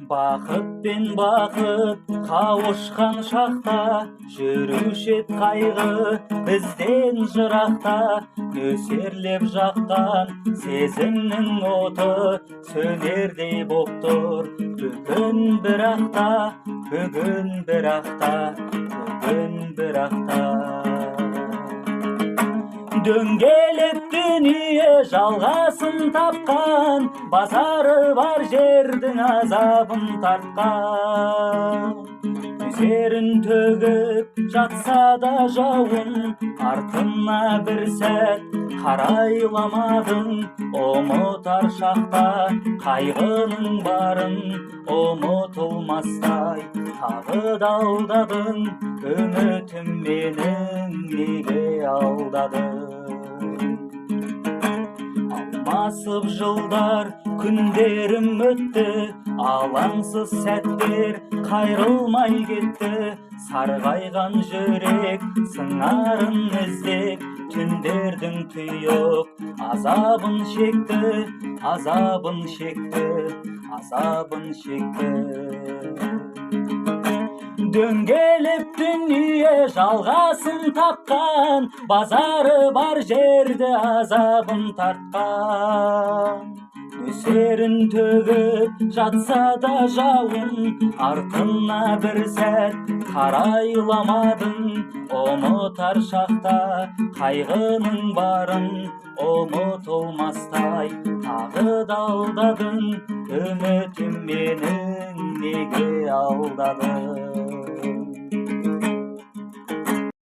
Бақыт пен бақыт қауышқан шақта, жүруші ед қайғы бізден жырақта. Нөсерлеп жаққан сезімнің оты сөнердей боп тұр бүгін бірақта, бүгін бірақта, бүгін бірақта. Дөңгелек дүние жалғасын тапқан, базары бар жердің азабын тартқан. Нөсерін төгіп жатса да жауын, артына бір сәт қарайламадың. Ұмытар шақта қайғының барын ұмытылмастай тағы да алдадың. Үмітім менің неге алдадың? Алмасып жылдар күндерім өтті, алаңсыз сәттер қайрылмай кетті. Сарғайған жүрек сыңарын іздеп түндердің тұйық азабын шекті, азабын шекті, азабын шекті. Дөңгелек дүние жалғасын тапқан, базары бар жерде азабын тартқан. Нөсерін төгіп жатса да жауын, артына бір сәт қарайламадың. Ұмытар шақта қайғының барын ұмытылмастай тағы да алдадың. Үмітім менің неге алдадың?